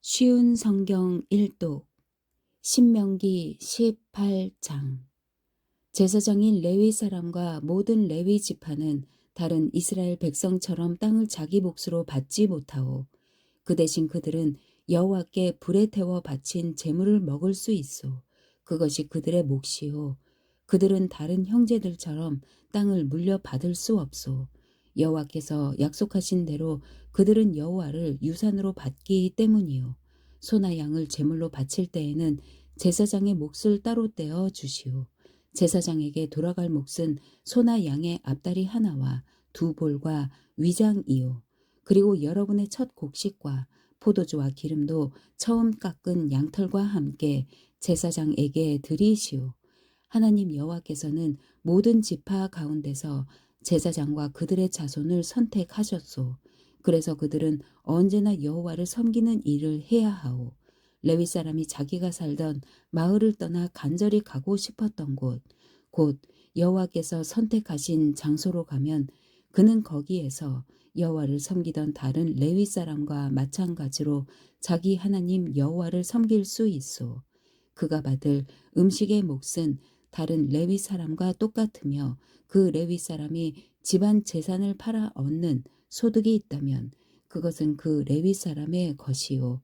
쉬운 성경 일독 신명기 18장. 제사장인 레위 사람과 모든 레위 지파는 다른 이스라엘 백성처럼 땅을 자기 몫으로 받지 못하오. 그 대신 그들은 여호와께 불에 태워 바친 제물을 먹을 수 있어. 그것이 그들의 몫이요. 그들은 다른 형제들처럼 땅을 물려받을 수 없소. 여호와께서 약속하신 대로 그들은 여호와를 유산으로 받기 때문이요. 소나 양을 제물로 바칠 때에는 제사장의 몫을 따로 떼어 주시오. 제사장에게 돌아갈 몫은 소나 양의 앞다리 하나와 두 볼과 위장이요. 그리고 여러분의 첫 곡식과 포도주와 기름도 처음 깎은 양털과 함께 제사장에게 드리시오. 하나님 여호와께서는 모든 지파 가운데서 제사장과 그들의 자손을 선택하셨소. 그래서 그들은 언제나 여호와를 섬기는 일을 해야 하오. 레위 사람이 자기가 살던 마을을 떠나 간절히 가고 싶었던 곳, 곧 여호와께서 선택하신 장소로 가면 그는 거기에서 여호와를 섬기던 다른 레위 사람과 마찬가지로 자기 하나님 여호와를 섬길 수 있소. 그가 받을 음식의 몫은 다른 레위 사람과 똑같으며 그 레위 사람이 집안 재산을 팔아 얻는 소득이 있다면 그것은 그 레위 사람의 것이요.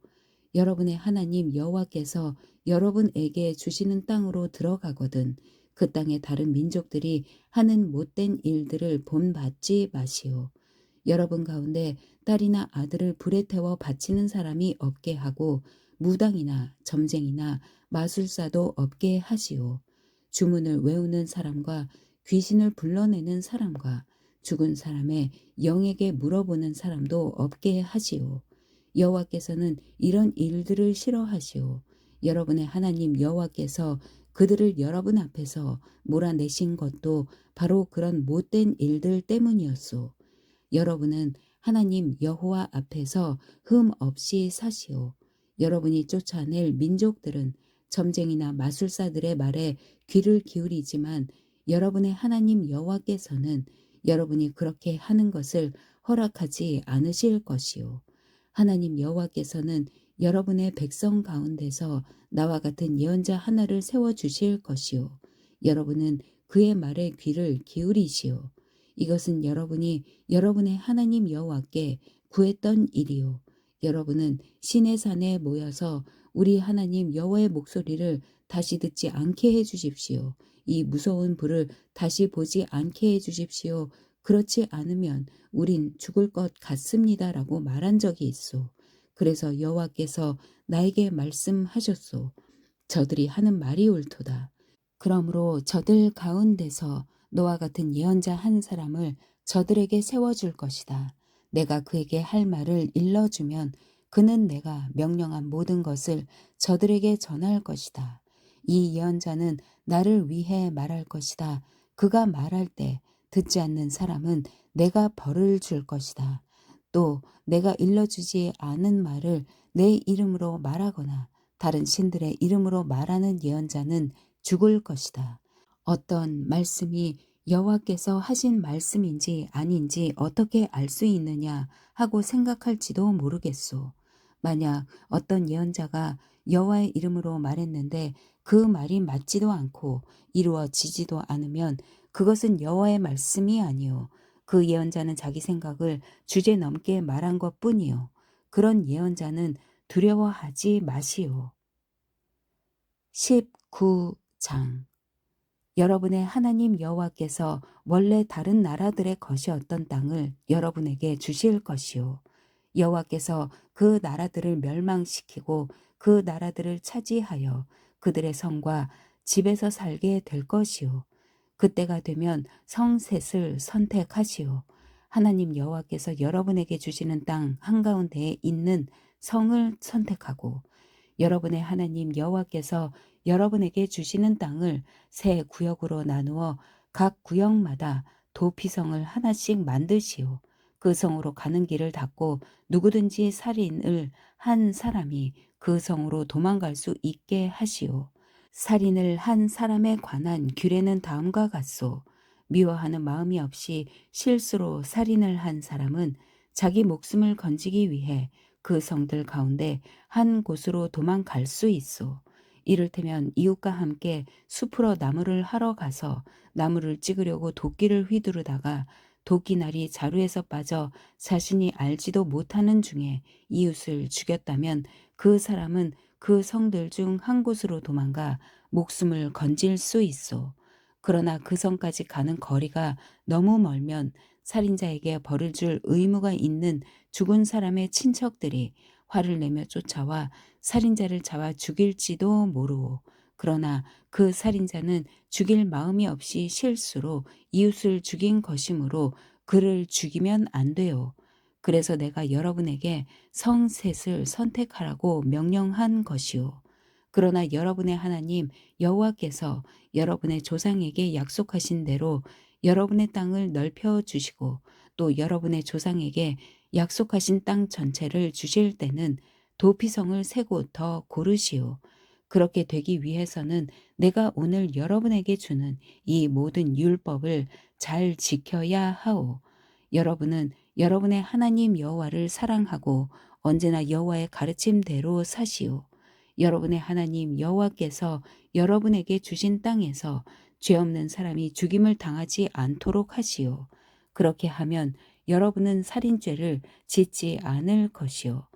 여러분의 하나님 여호와께서 여러분에게 주시는 땅으로 들어가거든 그 땅의 다른 민족들이 하는 못된 일들을 본받지 마시오. 여러분 가운데 딸이나 아들을 불에 태워 바치는 사람이 없게 하고 무당이나 점쟁이나 마술사도 없게 하시오. 주문을 외우는 사람과 귀신을 불러내는 사람과 죽은 사람의 영에게 물어보는 사람도 없게 하시오. 여호와께서는 이런 일들을 싫어하시오. 여러분의 하나님 여호와께서 그들을 여러분 앞에서 몰아내신 것도 바로 그런 못된 일들 때문이었소. 여러분은 하나님 여호와 앞에서 흠 없이 사시오. 여러분이 쫓아낼 민족들은 점쟁이나 마술사들의 말에 귀를 기울이지만 여러분의 하나님 여호와께서는 여러분이 그렇게 하는 것을 허락하지 않으실 것이요. 하나님 여호와께서는 여러분의 백성 가운데서 나와 같은 예언자 하나를 세워주실 것이요. 여러분은 그의 말에 귀를 기울이시오. 이것은 여러분이 여러분의 하나님 여호와께 구했던 일이요. 여러분은 시내 산에 모여서 우리 하나님 여호와의 목소리를 다시 듣지 않게 해 주십시오. 이 무서운 불을 다시 보지 않게 해 주십시오. 그렇지 않으면 우린 죽을 것 같습니다라고 말한 적이 있소. 그래서 여호와께서 나에게 말씀하셨소. 저들이 하는 말이 옳도다. 그러므로 저들 가운데서 너와 같은 예언자 한 사람을 저들에게 세워줄 것이다. 내가 그에게 할 말을 일러주면 그는 내가 명령한 모든 것을 저들에게 전할 것이다. 이 예언자는 나를 위해 말할 것이다. 그가 말할 때 듣지 않는 사람은 내가 벌을 줄 것이다. 또 내가 일러주지 않은 말을 내 이름으로 말하거나 다른 신들의 이름으로 말하는 예언자는 죽을 것이다. 어떤 말씀이 여호와께서 하신 말씀인지 아닌지 어떻게 알 수 있느냐 하고 생각할지도 모르겠소. 만약 어떤 예언자가 여호와의 이름으로 말했는데 그 말이 맞지도 않고 이루어지지도 않으면 그것은 여호와의 말씀이 아니요. 그 예언자는 자기 생각을 주제넘게 말한 것뿐이요. 그런 예언자는 두려워하지 마시오. 19장. 여러분의 하나님 여호와께서 원래 다른 나라들의 것이었던 땅을 여러분에게 주실 것이요. 여호와께서 그 나라들을 멸망시키고 그 나라들을 차지하여 그들의 성과 집에서 살게 될 것이요. 그때가 되면 성셋을 선택하시오. 하나님 여호와께서 여러분에게 주시는 땅 한가운데에 있는 성을 선택하고 여러분의 하나님 여호와께서 여러분에게 주시는 땅을 세 구역으로 나누어 각 구역마다 도피성을 하나씩 만드시오. 그 성으로 가는 길을 닫고 누구든지 살인을 한 사람이 그 성으로 도망갈 수 있게 하시오. 살인을 한 사람에 관한 규례는 다음과 같소. 미워하는 마음이 없이 실수로 살인을 한 사람은 자기 목숨을 건지기 위해 그 성들 가운데 한 곳으로 도망갈 수 있어. 이를테면 이웃과 함께 숲으로 나무를 하러 가서 나무를 찍으려고 도끼를 휘두르다가 도끼날이 자루에서 빠져 자신이 알지도 못하는 중에 이웃을 죽였다면 그 사람은 그 성들 중 한 곳으로 도망가 목숨을 건질 수 있어. 그러나 그 성까지 가는 거리가 너무 멀면 살인자에게 벌을 줄 의무가 있는 죽은 사람의 친척들이 화를 내며 쫓아와 살인자를 잡아 죽일지도 모르오. 그러나 그 살인자는 죽일 마음이 없이 실수로 이웃을 죽인 것이므로 그를 죽이면 안 돼요. 그래서 내가 여러분에게 성셋을 선택하라고 명령한 것이오. 그러나 여러분의 하나님 여호와께서 여러분의 조상에게 약속하신 대로 여러분의 땅을 넓혀 주시고 또 여러분의 조상에게 약속하신 땅 전체를 주실 때는 도피성을 세 곳 더 고르시오. 그렇게 되기 위해서는 내가 오늘 여러분에게 주는 이 모든 율법을 잘 지켜야 하오. 여러분은 여러분의 하나님 여호와를 사랑하고 언제나 여호와의 가르침대로 사시오. 여러분의 하나님 여호와께서 여러분에게 주신 땅에서 죄 없는 사람이 죽임을 당하지 않도록 하시오. 그렇게 하면 여러분은 살인죄를 짓지 않을 것이오.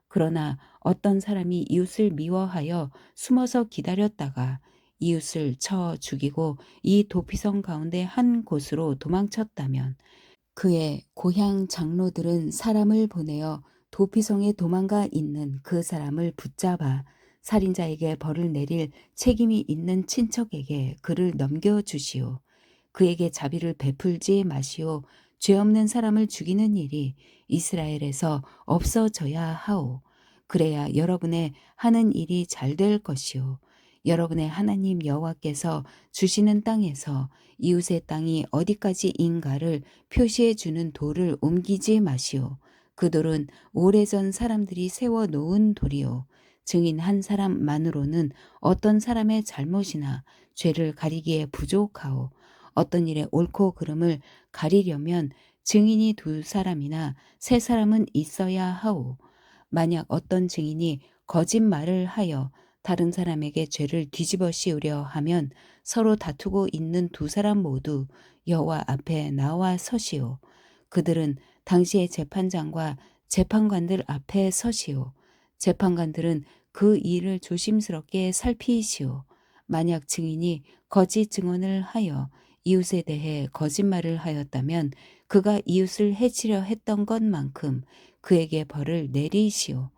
그러나 어떤 사람이 이웃을 미워하여 숨어서 기다렸다가 이웃을 쳐 죽이고 이 도피성 가운데 한 곳으로 도망쳤다면 그의 고향 장로들은 사람을 보내어 도피성에 도망가 있는 그 사람을 붙잡아 살인자에게 벌을 내릴 책임이 있는 친척에게 그를 넘겨주시오. 그에게 자비를 베풀지 마시오. 죄 없는 사람을 죽이는 일이 이스라엘에서 없어져야 하오. 그래야 여러분의 하는 일이 잘 될 것이오. 여러분의 하나님 여호와께서 주시는 땅에서 이웃의 땅이 어디까지인가를 표시해 주는 돌을 옮기지 마시오. 그 돌은 오래전 사람들이 세워 놓은 돌이요. 증인 한 사람만으로는 어떤 사람의 잘못이나 죄를 가리기에 부족하오. 어떤 일의 옳고 그름을 가리려면 증인이 두 사람이나 세 사람은 있어야 하오. 만약 어떤 증인이 거짓말을 하여 다른 사람에게 죄를 뒤집어 씌우려 하면 서로 다투고 있는 두 사람 모두 여호와 앞에 나와 서시오. 그들은 당시의 재판장과 재판관들 앞에 서시오. 재판관들은 그 일을 조심스럽게 살피시오. 만약 증인이 거짓 증언을 하여 이웃에 대해 거짓말을 하였다면 그가 이웃을 해치려 했던 것만큼 그에게 벌을 내리시오.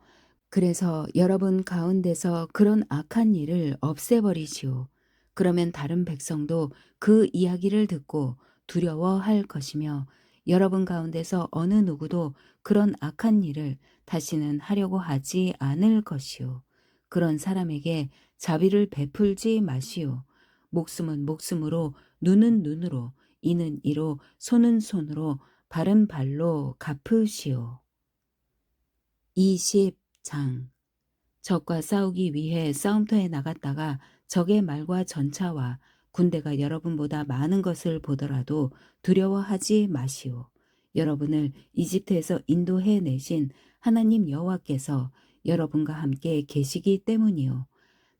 그래서 여러분 가운데서 그런 악한 일을 없애버리시오. 그러면 다른 백성도 그 이야기를 듣고 두려워할 것이며 여러분 가운데서 어느 누구도 그런 악한 일을 다시는 하려고 하지 않을 것이오. 그런 사람에게 자비를 베풀지 마시오. 목숨은 목숨으로, 눈은 눈으로, 이는 이로, 손은 손으로, 발은 발로 갚으시오. 20장 적과 싸우기 위해 싸움터에 나갔다가 적의 말과 전차와 군대가 여러분보다 많은 것을 보더라도 두려워하지 마시오. 여러분을 이집트에서 인도해 내신 하나님 여호와께서 여러분과 함께 계시기 때문이요.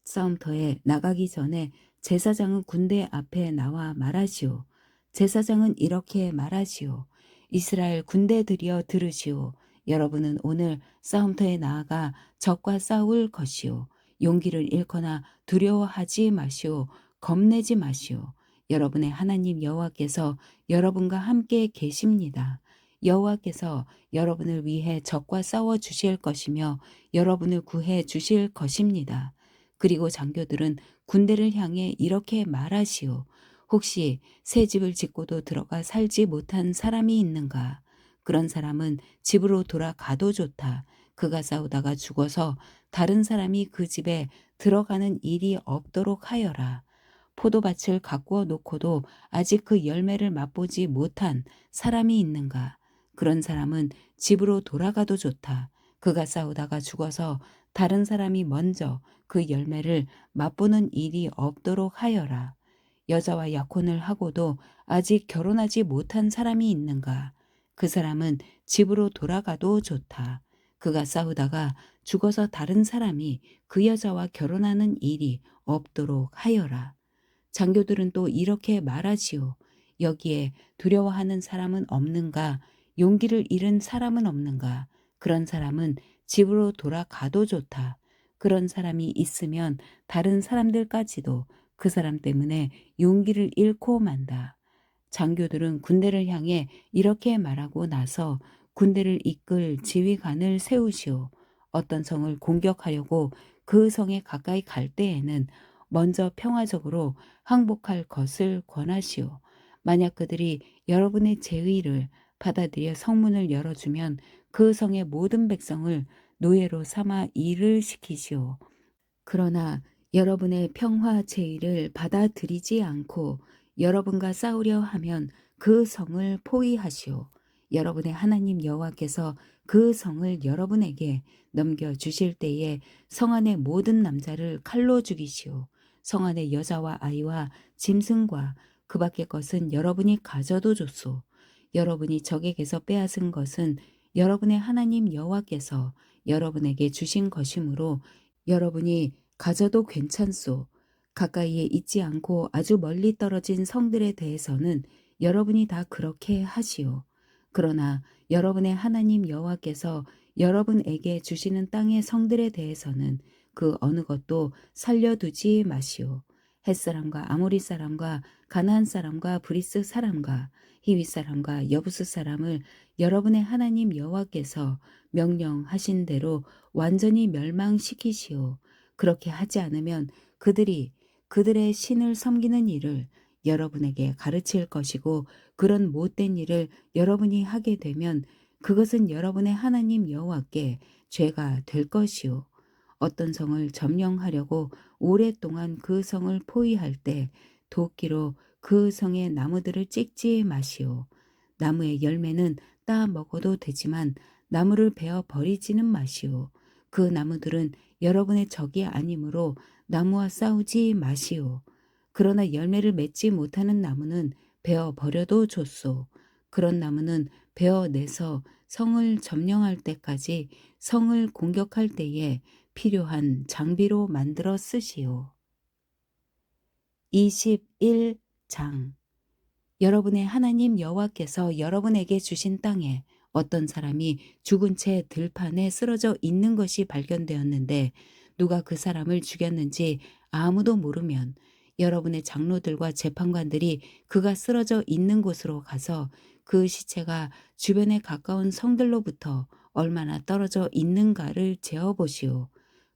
싸움터에 나가기 전에 제사장은 군대 앞에 나와 말하시오. 제사장은 이렇게 말하시오. 이스라엘 군대들이여 들으시오. 여러분은 오늘 싸움터에 나아가 적과 싸울 것이오. 용기를 잃거나 두려워하지 마시오. 겁내지 마시오. 여러분의 하나님 여호와께서 여러분과 함께 계십니다. 여호와께서 여러분을 위해 적과 싸워 주실 것이며 여러분을 구해 주실 것입니다. 그리고 장교들은 군대를 향해 이렇게 말하시오. 혹시 새 집을 짓고도 들어가 살지 못한 사람이 있는가? 그런 사람은 집으로 돌아가도 좋다. 그가 싸우다가 죽어서 다른 사람이 그 집에 들어가는 일이 없도록 하여라. 포도밭을 가꾸어 놓고도 아직 그 열매를 맛보지 못한 사람이 있는가? 그런 사람은 집으로 돌아가도 좋다. 그가 싸우다가 죽어서 다른 사람이 먼저 그 열매를 맛보는 일이 없도록 하여라. 여자와 약혼을 하고도 아직 결혼하지 못한 사람이 있는가? 그 사람은 집으로 돌아가도 좋다. 그가 싸우다가 죽어서 다른 사람이 그 여자와 결혼하는 일이 없도록 하여라. 장교들은 또 이렇게 말하지요. 여기에 두려워하는 사람은 없는가? 용기를 잃은 사람은 없는가? 그런 사람은 집으로 돌아가도 좋다. 그런 사람이 있으면 다른 사람들까지도 그 사람 때문에 용기를 잃고 만다. 장교들은 군대를 향해 이렇게 말하고 나서 군대를 이끌 지휘관을 세우시오. 어떤 성을 공격하려고 그 성에 가까이 갈 때에는 먼저 평화적으로 항복할 것을 권하시오. 만약 그들이 여러분의 제의를 받아들여 성문을 열어주면 그 성의 모든 백성을 노예로 삼아 일을 시키시오. 그러나 여러분의 평화 제의를 받아들이지 않고 여러분과 싸우려 하면 그 성을 포위하시오. 여러분의 하나님 여호와께서 그 성을 여러분에게 넘겨 주실 때에 성 안의 모든 남자를 칼로 죽이시오. 성 안의 여자와 아이와 짐승과 그 밖의 것은 여러분이 가져도 좋소. 여러분이 적에게서 빼앗은 것은 여러분의 하나님 여호와께서 여러분에게 주신 것이므로 여러분이 가져도 괜찮소. 가까이에 있지 않고 아주 멀리 떨어진 성들에 대해서는 여러분이 다 그렇게 하시오. 그러나 여러분의 하나님 여호와께서 여러분에게 주시는 땅의 성들에 대해서는 그 어느 것도 살려두지 마시오. 햇사람과 아모리 사람과 가나안 사람과 브리스 사람과 히위 사람과 여부스 사람을 여러분의 하나님 여호와께서 명령하신 대로 완전히 멸망시키시오. 그렇게 하지 않으면 그들이 그들의 신을 섬기는 일을 여러분에게 가르칠 것이고 그런 못된 일을 여러분이 하게 되면 그것은 여러분의 하나님 여호와께 죄가 될 것이요. 어떤 성을 점령하려고 오랫동안 그 성을 포위할 때 도끼로 그 성의 나무들을 찍지 마시오. 나무의 열매는 따 먹어도 되지만 나무를 베어 버리지는 마시오. 그 나무들은 여러분의 적이 아니므로 나무와 싸우지 마시오. 그러나 열매를 맺지 못하는 나무는 베어 버려도 좋소. 그런 나무는 베어 내서 성을 점령할 때까지 성을 공격할 때에 필요한 장비로 만들어 쓰시오. 21장 여러분의 하나님 여호와께서 여러분에게 주신 땅에 어떤 사람이 죽은 채 들판에 쓰러져 있는 것이 발견되었는데 누가 그 사람을 죽였는지 아무도 모르면 여러분의 장로들과 재판관들이 그가 쓰러져 있는 곳으로 가서 그 시체가 주변에 가까운 성들로부터 얼마나 떨어져 있는가를 재어보시오.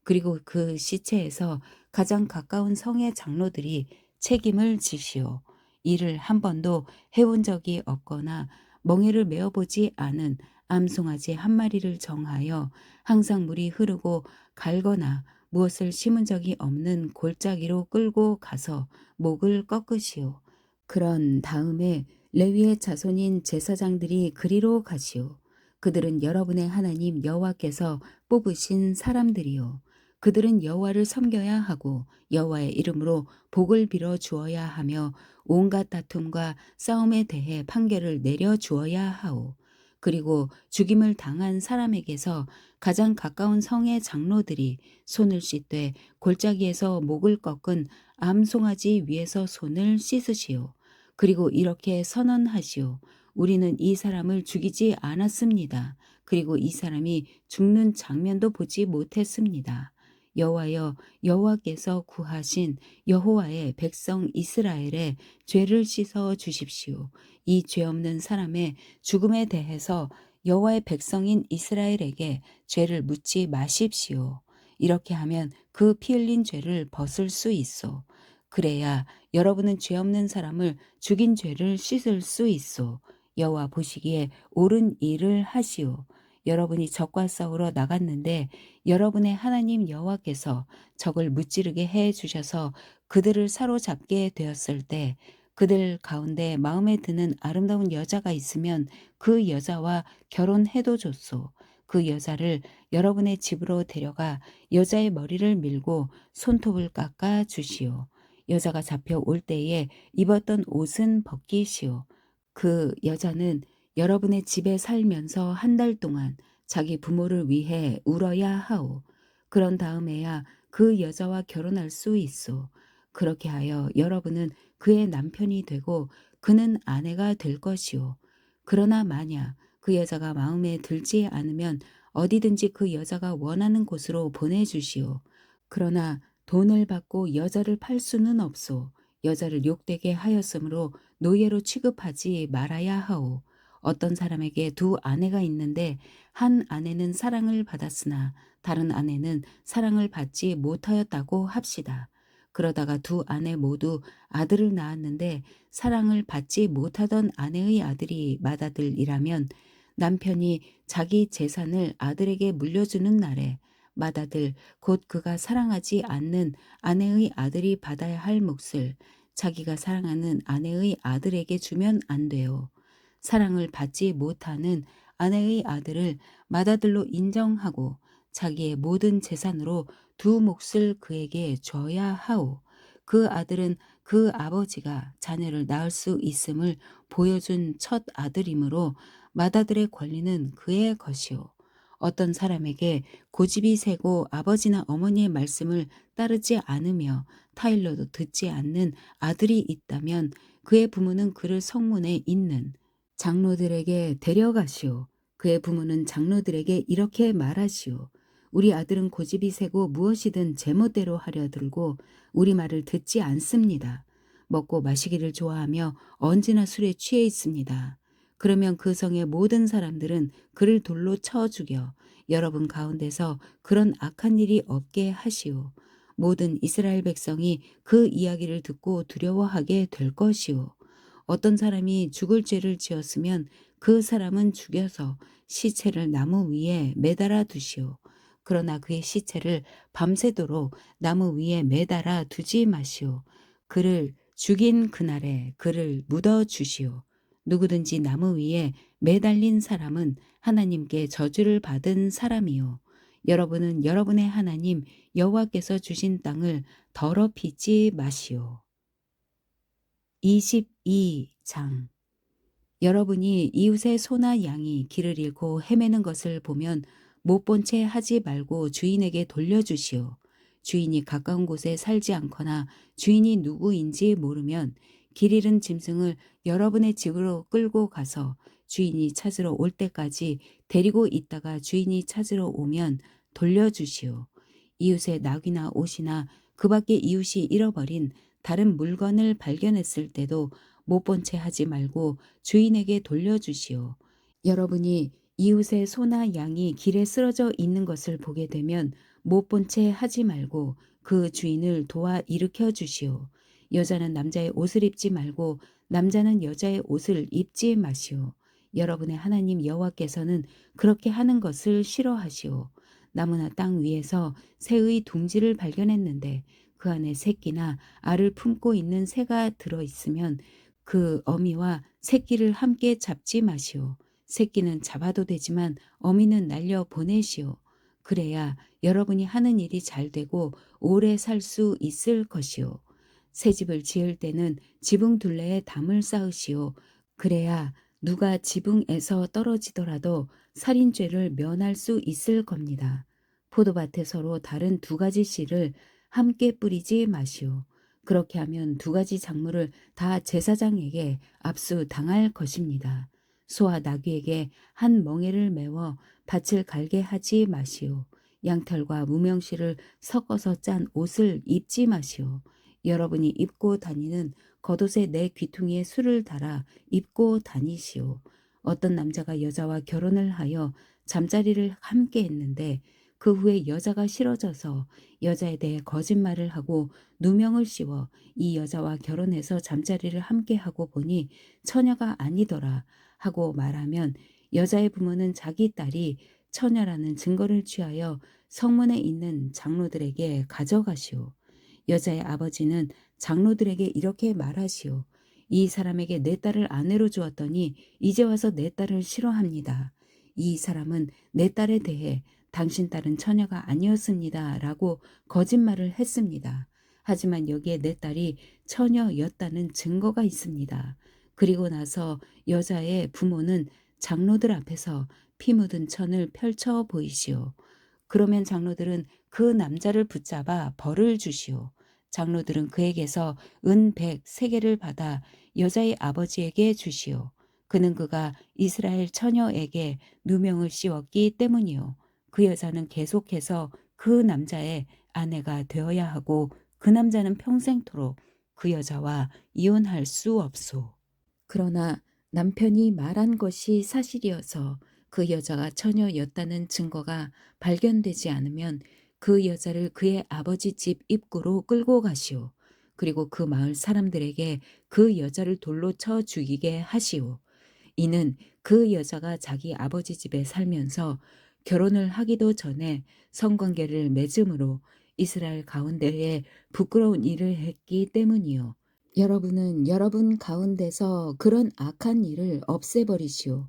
그리고 그 시체에서 가장 가까운 성의 장로들이 책임을 지시오. 일을 한 번도 해본 적이 없거나 멍에를 메어보지 않은 암송아지 한 마리를 정하여 항상 물이 흐르고 갈거나 무엇을 심은 적이 없는 골짜기로 끌고 가서 목을 꺾으시오. 그런 다음에 레위의 자손인 제사장들이 그리로 가시오. 그들은 여러분의 하나님 여호와께서 뽑으신 사람들이요. 그들은 여호와를 섬겨야 하고 여호와의 이름으로 복을 빌어 주어야 하며 온갖 다툼과 싸움에 대해 판결을 내려 주어야 하오. 그리고 죽임을 당한 사람에게서 가장 가까운 성의 장로들이 손을 씻되 골짜기에서 목을 꺾은 암송아지 위에서 손을 씻으시오. 그리고 이렇게 선언하시오. 우리는 이 사람을 죽이지 않았습니다. 그리고 이 사람이 죽는 장면도 보지 못했습니다. 여호와여, 여호와께서 구하신 여호와의 백성 이스라엘의 죄를 씻어 주십시오. 이 죄 없는 사람의 죽음에 대해서 여호와의 백성인 이스라엘에게 죄를 묻지 마십시오. 이렇게 하면 그 피 흘린 죄를 벗을 수 있어. 그래야 여러분은 죄 없는 사람을 죽인 죄를 씻을 수 있어. 여호와 보시기에 옳은 일을 하시오. 여러분이 적과 싸우러 나갔는데 여러분의 하나님 여호와께서 적을 무찌르게 해 주셔서 그들을 사로잡게 되었을 때 그들 가운데 마음에 드는 아름다운 여자가 있으면 그 여자와 결혼해도 좋소. 그 여자를 여러분의 집으로 데려가 여자의 머리를 밀고 손톱을 깎아 주시오. 여자가 잡혀올 때에 입었던 옷은 벗기시오. 그 여자는 여러분의 집에 살면서 한 달 동안 자기 부모를 위해 울어야 하오. 그런 다음에야 그 여자와 결혼할 수 있어. 그렇게 하여 여러분은 그의 남편이 되고 그는 아내가 될 것이오. 그러나 만약 그 여자가 마음에 들지 않으면 어디든지 그 여자가 원하는 곳으로 보내주시오. 그러나 돈을 받고 여자를 팔 수는 없소. 여자를 욕되게 하였으므로 노예로 취급하지 말아야 하오. 어떤 사람에게 두 아내가 있는데 한 아내는 사랑을 받았으나 다른 아내는 사랑을 받지 못하였다고 합시다. 그러다가 두 아내 모두 아들을 낳았는데 사랑을 받지 못하던 아내의 아들이 맏아들이라면 남편이 자기 재산을 아들에게 물려주는 날에 맏아들 곧 그가 사랑하지 않는 아내의 아들이 받아야 할 몫을 자기가 사랑하는 아내의 아들에게 주면 안 돼요. 사랑을 받지 못하는 아내의 아들을 맏아들로 인정하고 자기의 모든 재산으로 두 몫을 그에게 줘야 하오. 그 아들은 그 아버지가 자녀를 낳을 수 있음을 보여준 첫 아들이므로 맏아들의 권리는 그의 것이오. 어떤 사람에게 고집이 세고 아버지나 어머니의 말씀을 따르지 않으며 타일러도 듣지 않는 아들이 있다면 그의 부모는 그를 성문에 있는 장로들에게 데려가시오. 그의 부모는 장로들에게 이렇게 말하시오. 우리 아들은 고집이 세고 무엇이든 제멋대로 하려 들고 우리 말을 듣지 않습니다. 먹고 마시기를 좋아하며 언제나 술에 취해 있습니다. 그러면 그 성의 모든 사람들은 그를 돌로 쳐 죽여 여러분 가운데서 그런 악한 일이 없게 하시오. 모든 이스라엘 백성이 그 이야기를 듣고 두려워하게 될 것이오. 어떤 사람이 죽을 죄를 지었으면 그 사람은 죽여서 시체를 나무 위에 매달아 두시오. 그러나 그의 시체를 밤새도록 나무 위에 매달아 두지 마시오. 그를 죽인 그날에 그를 묻어 주시오. 누구든지 나무 위에 매달린 사람은 하나님께 저주를 받은 사람이요. 여러분은 여러분의 하나님 여호와께서 주신 땅을 더럽히지 마시오. 22장 여러분이 이웃의 소나 양이 길을 잃고 헤매는 것을 보면 못 본 채 하지 말고 주인에게 돌려주시오. 주인이 가까운 곳에 살지 않거나 주인이 누구인지 모르면 길 잃은 짐승을 여러분의 집으로 끌고 가서 주인이 찾으러 올 때까지 데리고 있다가 주인이 찾으러 오면 돌려주시오. 이웃의 낙이나 옷이나 그 밖에 이웃이 잃어버린 다른 물건을 발견했을 때도 못 본 채 하지 말고 주인에게 돌려주시오. 여러분이 이웃의 소나 양이 길에 쓰러져 있는 것을 보게 되면 못 본 채 하지 말고 그 주인을 도와 일으켜 주시오. 여자는 남자의 옷을 입지 말고 남자는 여자의 옷을 입지 마시오. 여러분의 하나님 여호와께서는 그렇게 하는 것을 싫어하시오. 나무나 땅 위에서 새의 둥지를 발견했는데 그 안에 새끼나 알을 품고 있는 새가 들어 있으면 그 어미와 새끼를 함께 잡지 마시오. 새끼는 잡아도 되지만 어미는 날려 보내시오. 그래야 여러분이 하는 일이 잘 되고 오래 살 수 있을 것이오. 새 집을 지을 때는 지붕 둘레에 담을 쌓으시오. 그래야 누가 지붕에서 떨어지더라도 살인죄를 면할 수 있을 겁니다. 포도밭에 서로 다른 두 가지 씨를 함께 뿌리지 마시오. 그렇게 하면 두 가지 작물을 다 제사장에게 압수당할 것입니다. 소와 나귀에게 한 멍에를 메워 밭을 갈게 하지 마시오. 양털과 무명실을 섞어서 짠 옷을 입지 마시오. 여러분이 입고 다니는 겉옷에 내 귀퉁이에 술을 달아 입고 다니시오. 어떤 남자가 여자와 결혼을 하여 잠자리를 함께 했는데 그 후에 여자가 싫어져서 여자에 대해 거짓말을 하고 누명을 씌워 이 여자와 결혼해서 잠자리를 함께 하고 보니 처녀가 아니더라 하고 말하면 여자의 부모는 자기 딸이 처녀라는 증거를 취하여 성문에 있는 장로들에게 가져가시오. 여자의 아버지는 장로들에게 이렇게 말하시오. 이 사람에게 내 딸을 아내로 주었더니 이제 와서 내 딸을 싫어합니다. 이 사람은 내 딸에 대해 당신 딸은 처녀가 아니었습니다. 라고 거짓말을 했습니다. 하지만 여기에 내 딸이 처녀였다는 증거가 있습니다. 그리고 나서 여자의 부모는 장로들 앞에서 피 묻은 천을 펼쳐 보이시오. 그러면 장로들은 그 남자를 붙잡아 벌을 주시오. 장로들은 그에게서 은 100세겔을 받아 여자의 아버지에게 주시오. 그는 그가 이스라엘 처녀에게 누명을 씌웠기 때문이요. 그 여자는 계속해서 그 남자의 아내가 되어야 하고 그 남자는 평생토록 그 여자와 이혼할 수 없소. 그러나 남편이 말한 것이 사실이어서 그 여자가 처녀였다는 증거가 발견되지 않으면 그 여자를 그의 아버지 집 입구로 끌고 가시오. 그리고 그 마을 사람들에게 그 여자를 돌로 쳐 죽이게 하시오. 이는 그 여자가 자기 아버지 집에 살면서 결혼을 하기도 전에 성관계를 맺음으로 이스라엘 가운데에 부끄러운 일을 했기 때문이요. 여러분은 여러분 가운데서 그런 악한 일을 없애버리시오.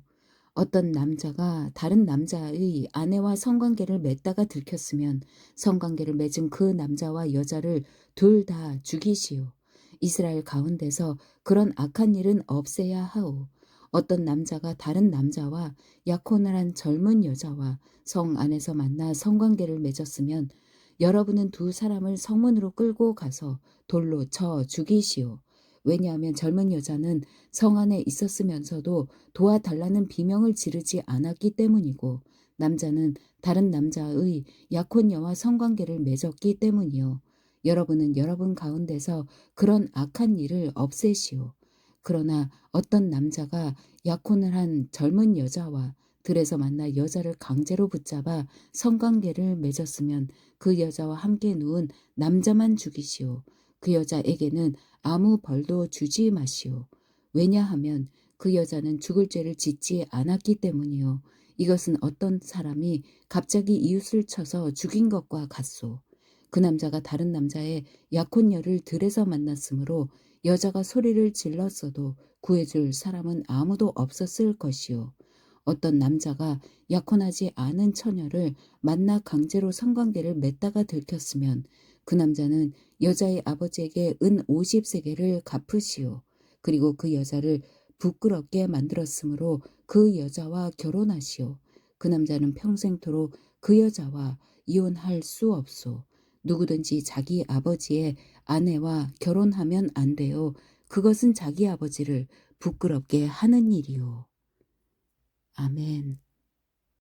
어떤 남자가 다른 남자의 아내와 성관계를 맺다가 들켰으면 성관계를 맺은 그 남자와 여자를 둘 다 죽이시오. 이스라엘 가운데서 그런 악한 일은 없애야 하오. 어떤 남자가 다른 남자와 약혼을 한 젊은 여자와 성 안에서 만나 성관계를 맺었으면 여러분은 두 사람을 성문으로 끌고 가서 돌로 쳐 죽이시오. 왜냐하면 젊은 여자는 성 안에 있었으면서도 도와달라는 비명을 지르지 않았기 때문이고 남자는 다른 남자의 약혼녀와 성관계를 맺었기 때문이요. 여러분은 여러분 가운데서 그런 악한 일을 없애시오. 그러나 어떤 남자가 약혼을 한 젊은 여자와 들에서 만나 여자를 강제로 붙잡아 성관계를 맺었으면 그 여자와 함께 누운 남자만 죽이시오. 그 여자에게는 아무 벌도 주지 마시오. 왜냐하면 그 여자는 죽을 죄를 짓지 않았기 때문이요. 이것은 어떤 사람이 갑자기 이웃을 쳐서 죽인 것과 같소. 그 남자가 다른 남자의 약혼녀를 들에서 만났으므로 여자가 소리를 질렀어도 구해줄 사람은 아무도 없었을 것이요. 어떤 남자가 약혼하지 않은 처녀를 만나 강제로 성관계를 맺다가 들켰으면 그 남자는 여자의 아버지에게 은 50세겔을 갚으시오. 그리고 그 여자를 부끄럽게 만들었으므로 그 여자와 결혼하시오. 그 남자는 평생토록 그 여자와 이혼할 수 없소. 누구든지 자기 아버지의 아내와 결혼하면 안 돼요. 그것은 자기 아버지를 부끄럽게 하는 일이요. 아멘.